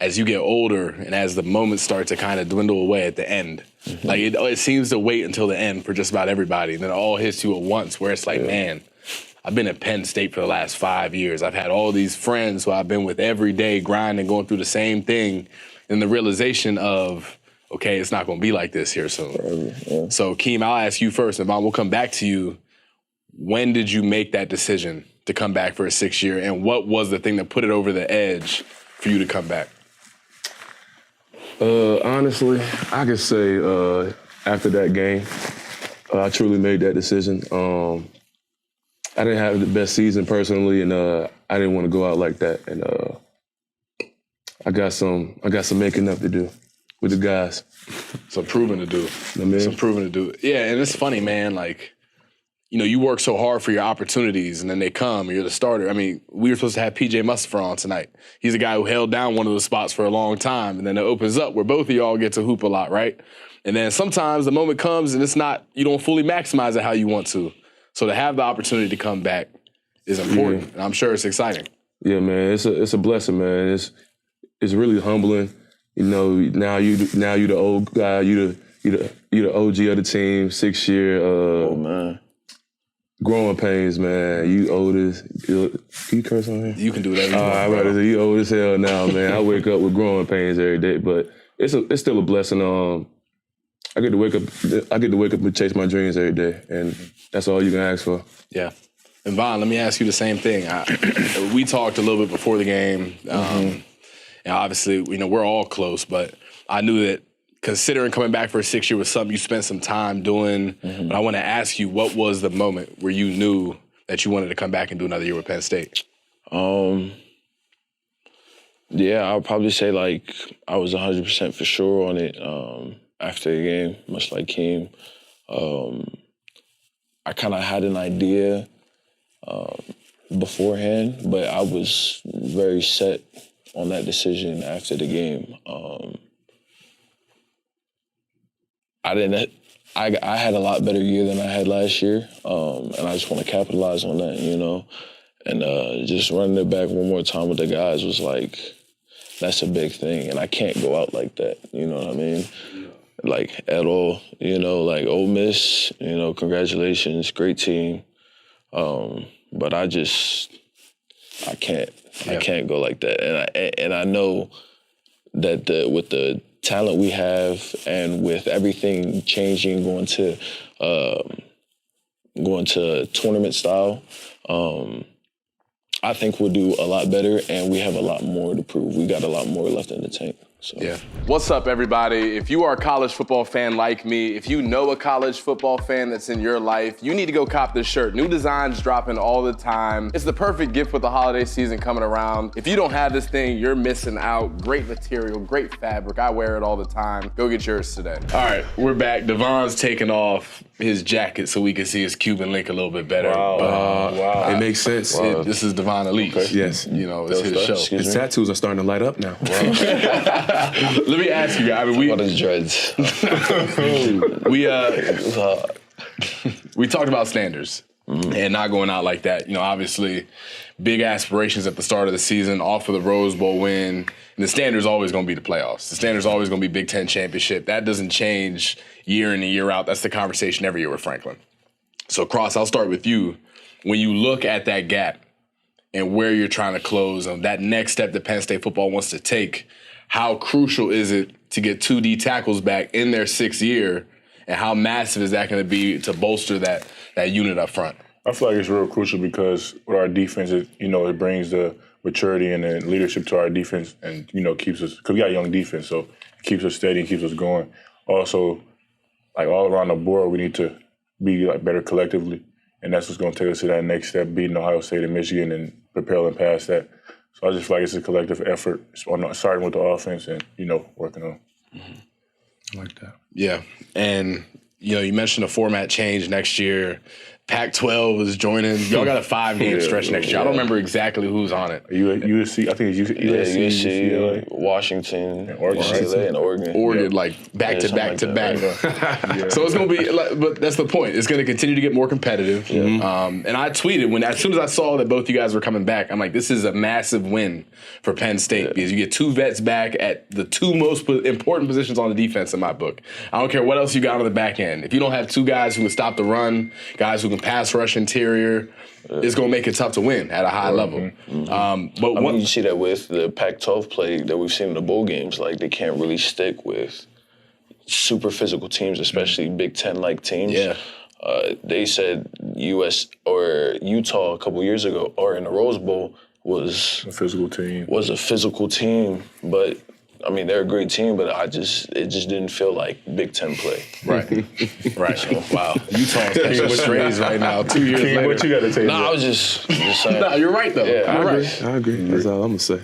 as you get older and as the moments start to kind of dwindle away at the end, like it seems to wait until the end for just about everybody. And then it all hits you at once where it's like, man, I've been at Penn State for the last 5 years. I've had all these friends who I've been with every day grinding, going through the same thing. And the realization of, okay, it's not going to be like this here soon. So, Hakeem, I'll ask you first, and Dvon, we'll come back to you. When did you make that decision to come back for a 6th year, and what was the thing that put it over the edge for you to come back? Honestly, I could say after that game, I truly made that decision. I didn't have the best season personally, and I didn't want to go out like that. And I got some making up to do with the guys. Some proving to do. Some proving to do. Yeah, and it's funny, man, like, you know, you work so hard for your opportunities, and then they come, and you're the starter. I mean, we were supposed to have P.J. Mustapher on tonight. He's a guy who held down one of those spots for a long time, and then it opens up where both of y'all get to hoop a lot, right? And then sometimes the moment comes, and it's not, you don't fully maximize it how you want to. So to have the opportunity to come back is important, and I'm sure it's exciting. Yeah, man, it's a blessing, man. It's really humbling. You know, now you the old guy, you the OG of the team, 6 year. Oh man. Growing pains, man. You old as... Can you curse on here? You can do whatever you want. I'm about to say, you old as hell now, man. I wake up with growing pains every day, but it's still a blessing. I get to wake up and chase my dreams every day, and that's all you can ask for. Yeah. And Dvon, let me ask you the same thing. We talked a little bit before the game, and obviously, you know, we're all close, but I knew that considering coming back for a 6 year was something you spent some time doing. But I want to ask you, what was the moment where you knew that you wanted to come back and do another year with Penn State? Yeah, I would probably say, like, I was 100% for sure on it after the game, much like Hakeem. I kind of had an idea beforehand, but I was very set on that decision after the game. I had a lot better year than I had last year, and I just want to capitalize on that, you know. And just running it back one more time with the guys was like, that's a big thing, and I can't go out like that, you know what I mean? Like, at all, you know, like Ole Miss, you know, congratulations, great team. But I can't go like that. And I know that with the talent we have and with everything changing, going to tournament style, I think we'll do a lot better, and we have a lot more to prove. We got a lot more left in the tank. So. Yeah. What's up, everybody? If you are a college football fan like me, if you know a college football fan that's in your life, you need to go cop this shirt. New designs dropping all the time. It's the perfect gift with the holiday season coming around. If you don't have this thing, you're missing out. Great material, great fabric. I wear it all the time. Go get yours today. All right, we're back. Dvon's taking off his jacket so we can see his Cuban link a little bit better. Wow. It makes sense. This is Dvon Ellies. Okay. Yes. You know, it's his show. His tattoos are starting to light up now. Wow. Let me ask you, I mean, what is dreads? we talked about standards and not going out like that. You know, obviously, big aspirations at the start of the season, off of the Rose Bowl win. And the standard's always going to be the playoffs. The standard's always going to be Big Ten championship. That doesn't change year in and year out. That's the conversation every year with Franklin. So, Cross, I'll start with you. When you look at that gap and where you're trying to close on that next step that Penn State football wants to take, how crucial is it to get 2 D tackles back in their 6th year, and how massive is that going to be to bolster that unit up front? I feel like it's real crucial because with our defense, it brings the maturity and the leadership to our defense, and keeps us, because we got a young defense, so it keeps us steady and keeps us going. Also, like all around the board, we need to be like better collectively, and that's what's going to take us to that next step, beating Ohio State and Michigan and propelling past that. So I just feel like it's a collective effort, starting with the offense and, working on. I like that. Yeah. And, you mentioned a format change next year. Pac-12 is joining. Y'all got a 5-game stretch next year. I don't remember exactly who's on it. You at USC? I think it's USC, USC, Washington, Oregon, UCLA, and Oregon. Oregon, like back to back to back. So it's gonna be, but that's the point. It's gonna continue to get more competitive. And I tweeted as soon as I saw that both you guys were coming back, I'm like, this is a massive win for Penn State because you get 2 vets back at the 2 most important positions on the defense in my book. I don't care what else you got on the back end. If you don't have 2 guys who can stop the run, guys who can pass rush interior, it's going to make it tough to win at a high level. But you see that with the Pac-12 play that we've seen in the bowl games. Like, they can't really stick with super physical teams, especially Big Ten-like teams. Yeah. They said US or Utah a couple years ago, or in the Rose Bowl, was a physical team. Was a physical team, but I mean, they're a great team, but it just didn't feel like Big Ten play. Right. So, wow. Utah's paying with strays right now, 2 years later. What you got to say? I was just saying. You're right, though. Yeah, you're right. I agree. That's all I'm going to say.